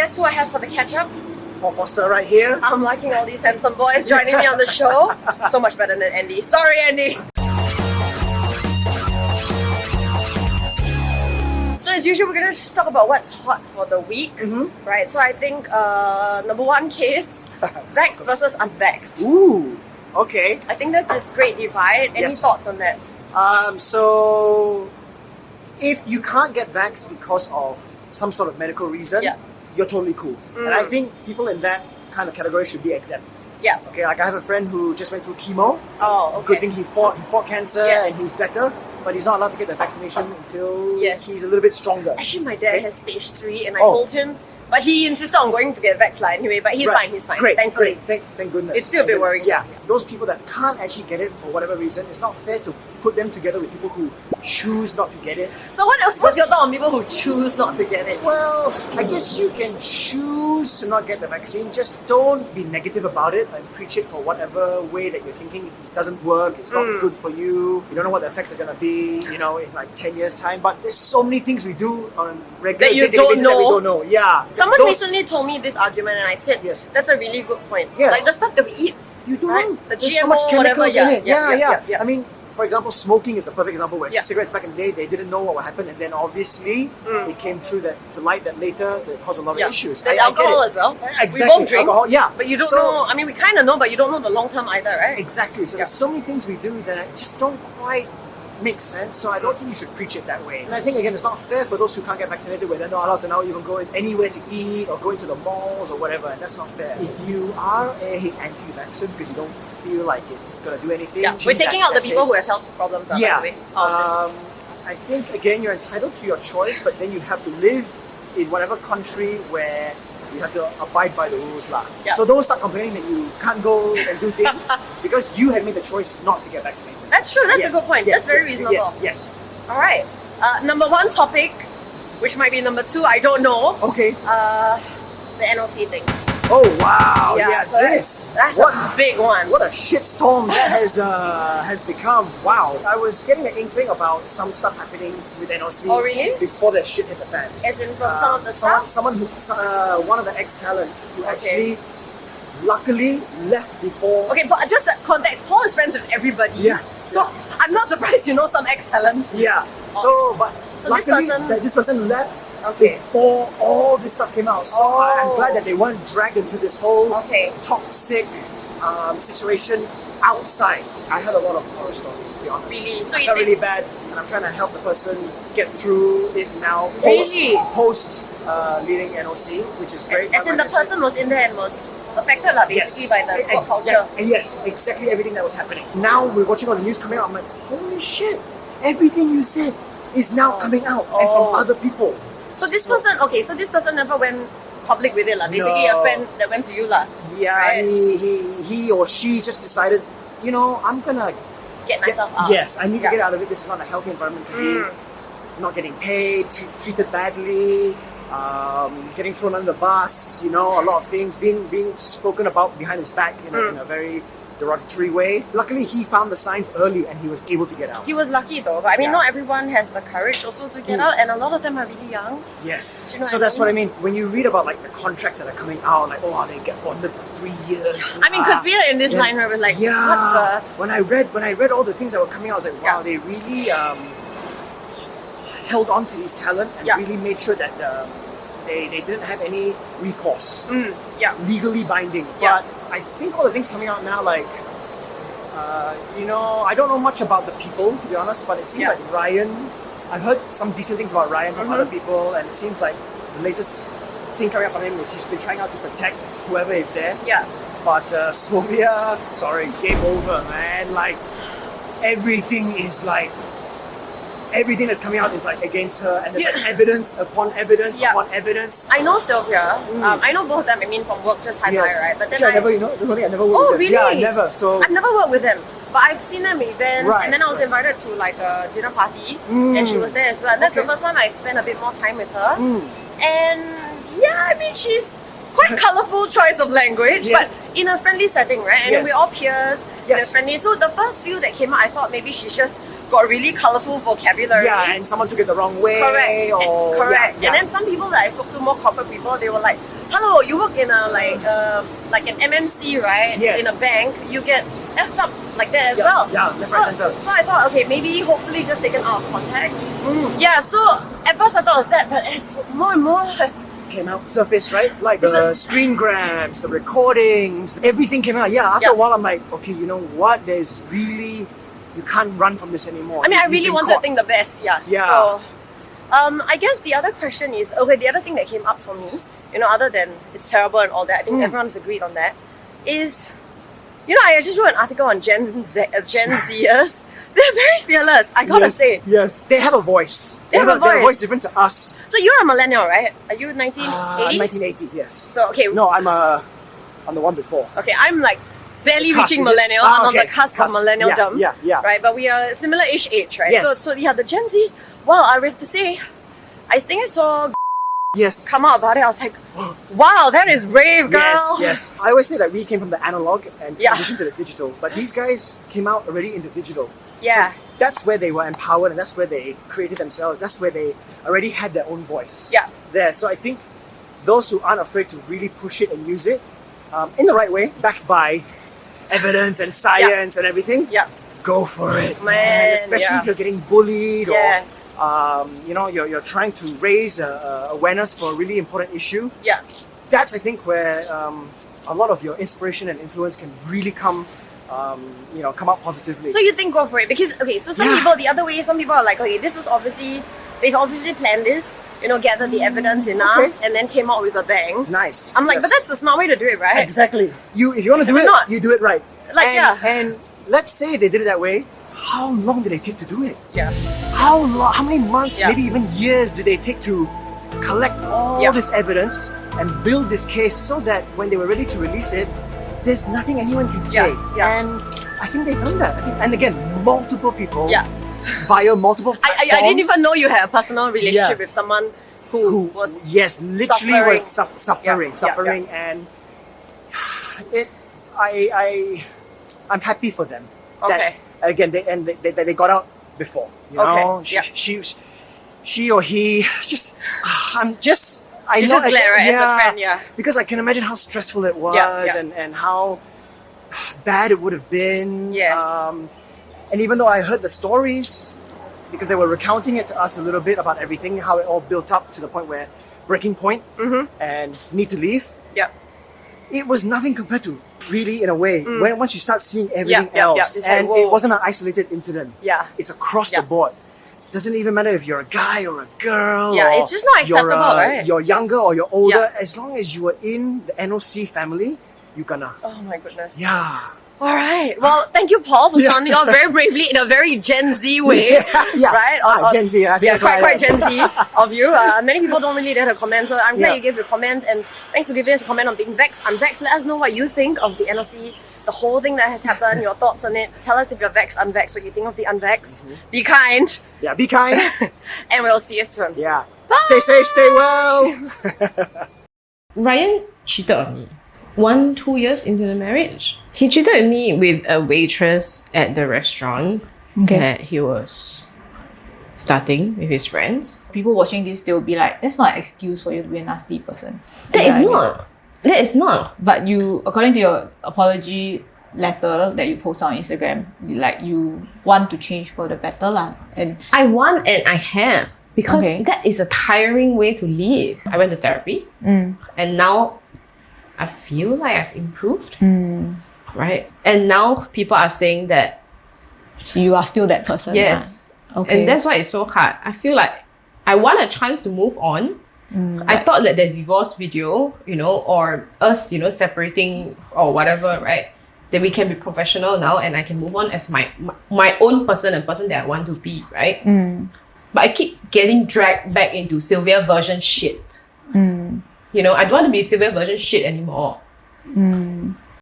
guess who I have for the catch-up? Paul Foster right here. I'm liking all these handsome boys joining me on the show. So much better than Andy. Sorry, Andy. So as usual, we're going to just talk about what's hot for the week, right? So I think number one case, vaxxed versus unvaxxed. Ooh, okay. I think there's this great divide. Any thoughts on that? So if you can't get vaxxed because of some sort of medical reason, you're totally cool. And I think people in that kind of category should be exempt. Yeah. Okay, like I have a friend who just went through chemo. Oh, okay. Good thing he fought cancer and he's better. But he's not allowed to get the vaccination until he's a little bit stronger. Actually, my dad has stage 3 and I told him, but he insisted on going to get vaccinated anyway, but he's fine, Great, thankfully. Thank goodness. It's still a bit worrying. Yeah, those people that can't actually get it for whatever reason, it's not fair to put them together with people who choose not to get it. So what's your thought on people who choose not to get it? Well, I guess you can choose to not get the vaccine, just don't be negative about it and preach it for whatever way that you're thinking it doesn't work, it's not good for you you don't know what the effects are going to be, in like 10 years time, but there's so many things we do on regular that you basis don't that we don't know. Someone recently told me this argument and I said, that's a really good point. Like the stuff that we eat, you don't know. The There's GMO, so much chemicals in it. Yeah. I mean, for example, smoking is the perfect example where cigarettes back in the day, they didn't know what would happen, and then obviously it came through to light that later that caused a lot of issues. There's alcohol as well. Exactly. We both drink. Alcohol, but you don't know, I mean, we kind of know, but you don't know the long term either, right? Exactly. So there's so many things we do that just don't quite make sense, so I don't think you should preach it that way. And I think, again, it's not fair for those who can't get vaccinated where they're not allowed to now even go anywhere to eat or go into the malls or whatever, and that's not fair. If you are anti-vaccine because you don't feel like it's going to do anything, we're taking out the people who have health problems, by the way. I think, again, you're entitled to your choice, but then you have to live in whatever country where you have to abide by the rules. So don't start complaining that you can't go and do things because you have made the choice not to get vaccinated. That's true, that's a good point. That's very reasonable. Yes. Alright. Number one topic, which might be number 2, I don't know. Okay. The NOC thing. Oh wow! So that's a big one. What a shitstorm that has become. Wow! I was getting an inkling about some stuff happening with NOC. Oh really? Before that shit hit the fan. As in from some of the staff? Someone who, one of the ex-talent who actually luckily left before. Okay, but just context, Paul is friends with everybody. Yeah. So I'm not surprised you know some ex-talent. Yeah. So luckily this person left before all this stuff came out. So I'm glad that they weren't dragged into this whole toxic situation outside. I had a lot of horror stories, to be honest. Really? So I felt really bad, and I'm trying to help the person get through it now. Post leading NOC, which is great. As in the person was in there and was affected basically by the work culture. Yes, exactly everything that was happening. Now we're watching all the news coming out, I'm like, holy shit, everything you said is now coming out and from other people. So this person never went public with it basically a friend that went to you Yeah, right? he or she just decided, I'm gonna get myself out. Yes, I need to get out of it. This is not a healthy environment to be. Not getting paid, treated badly, getting thrown under the bus, a lot of things being spoken about behind his back in a very derogatory way. Luckily, he found the signs early and he was able to get out. He was lucky though, but I mean, not everyone has the courage also to get out, and a lot of them are really young. Yes. So that's what I mean. When you read about the contracts that are coming out, they get bonded for 3 years. I mean, because we are in this line where we're like, what the? When I read all the things that were coming out, I was like, wow, they really held on to these talent and really made sure that they didn't have any recourse. Legally binding. But I think all the things coming out now, I don't know much about the people, to be honest, but it seems like Ryan, I've heard some decent things about Ryan from other people, and it seems like the latest thing coming out from him is he's been trying out to protect whoever is there. But Slovia, sorry, game over, man. Everything that's coming out is against her, and there's evidence upon evidence upon evidence. I know Sylvia. I know both of them. I mean, from work, just hi-bhi, right? But then I never worked with them. Really? Yeah, never. So I've never worked with them, but I've seen them events, and then I was invited to a dinner party, and she was there as well. And that's the first time I spent a bit more time with her. And I mean, she's quite colourful choice of language, but in a friendly setting, right? And we're all peers, we're friendly. So the first few that came out, I thought maybe she's just got really colourful vocabulary. Yeah, and someone took it the wrong way. Correct. Or, Correct. Yeah, And then some people that I spoke to, more corporate people, they were like, "Hello, you work in a like an MNC, right? Yes. In a bank, you get effed up like that as Yeah, well." yeah, left, right, centre. So I thought, okay, maybe hopefully just taken out of context. Yeah. So at first I thought it was that, but as more and more. came out surface, right? Like Is the it- screen grabs, the recordings, everything came out. Yeah, after a while I'm like, okay, you know what? There's really, you can't run from this anymore. I mean, I You've really been wanted to caught. think the best, yeah. Yeah. So, I guess the other question is, okay, the other thing that came up for me, you know, other than it's terrible and all that, I think everyone's agreed on that, is, you know, I just wrote an article on Gen Zers. They're very fearless, I gotta say. Yes, they have a voice. They have a Their voice. voice different to us. So you're a millennial, right? Are you 1980? 1980, yes. So, okay, No, I'm the one before. okay, I'm like barely Cusp, reaching is it? millennial. Ah, I'm on okay. the cusp of Cusp. millennial-dom. Yeah. Right, but we are similar-ish age, right? Yes. So yeah, the Gen Zs, well, I have to say, I think I saw Yes. come out about it. I was like, wow, that is brave, girl. Yes. I always say that we came from the analog and Yeah. transitioned to the digital, but these guys came out already in the digital. Yeah. So that's where they were empowered and that's where they created themselves. That's where they already had their own voice. Yeah. There. So I think those who aren't afraid to really push it and use it in the right way, backed by evidence and science and everything, Yeah. go for it, Man, Especially yeah. if you're getting bullied Yeah. or you know you're trying to raise awareness for a really important issue. Yeah. That's I think where a lot of your inspiration and influence can really come out positively. So you think go for it? Because, okay, so some Yeah. people, the other way, some people are like, okay, this was they've obviously planned this, you know, gathered the evidence enough, Okay. and then came out with a bang. Nice. I'm like, Yes. but that's the smart way to do it, right? exactly. If you want to do Is it it, not? you do it right. Like, and, yeah. And let's say they did it that way. How long did they take to do it? Yeah. How many months, Yeah. maybe even years, did they take to collect all Yeah. this evidence and build this case so that when they were ready to release it, there's nothing anyone can say. Yeah. And I think they've done that. And again, multiple people Yeah. via multiple platforms. I didn't even know you had a personal relationship Yeah. with someone who was yes, literally suffering. was suffering, Yeah. and I'm happy for them. Okay. That, again, they got out before. You know, Okay, yeah. she or he just I'm just. You're know just glad, right? As a friend, yeah. Because I can imagine how stressful it was Yeah. and how bad it would have been. Yeah. And even though I heard the stories, because they were recounting it to us a little bit about everything, how it all built up to the point where breaking point and need to leave, Yeah. it was nothing compared to really in a way when once you start seeing everything Yeah. else It's like, and whoa. it wasn't an isolated incident. Yeah. It's across Yeah. the board. Doesn't even matter if you're a guy or a girl. Yeah, or it's just not acceptable, right? You're younger or you're older. Yeah. As long as you were in the NOC family, you're gonna. Oh my goodness. Yeah. All right. Well, thank you, Paul, for sounding out very bravely in a very Gen Z way. Yeah. Right? Gen Z. I think Yeah, that's why quite Gen Z of you. Many people don't really dare to comment, so I'm glad Yeah. you gave your comments, and thanks for giving us a comment on being vexed. Unvexed. Let us know what you think of the NOC, the whole thing that has happened, your thoughts on it. Tell us if you're vexed, unvexed, what you think of the unvexed. Be kind, Yeah. Be kind. and we'll see you soon. Yeah. Stay safe. Stay well. Ryan cheated on me 1-2 years into the marriage. He cheated on me with a waitress at the restaurant that he was starting with his friends. People watching this, they'll be like, that's not an excuse for you to be a nasty person. That You is know what I mean? not. That is not. But you, according to your apology letter that you post on Instagram, like you want to change for the better lah. And I want and I have. Because Okay. that is a tiring way to live. I went to therapy and now I feel like I've improved. Right? And now people are saying that so you are still that person. yes. lah. Okay. And that's why it's so hard. I feel like I want a chance to move on. I thought that the divorce video, or us, separating or whatever, right? That we can be professional now and I can move on as my own person and person that I want to be, right? But I keep getting dragged back into Sylvia version shit. I don't want to be Sylvia version shit anymore.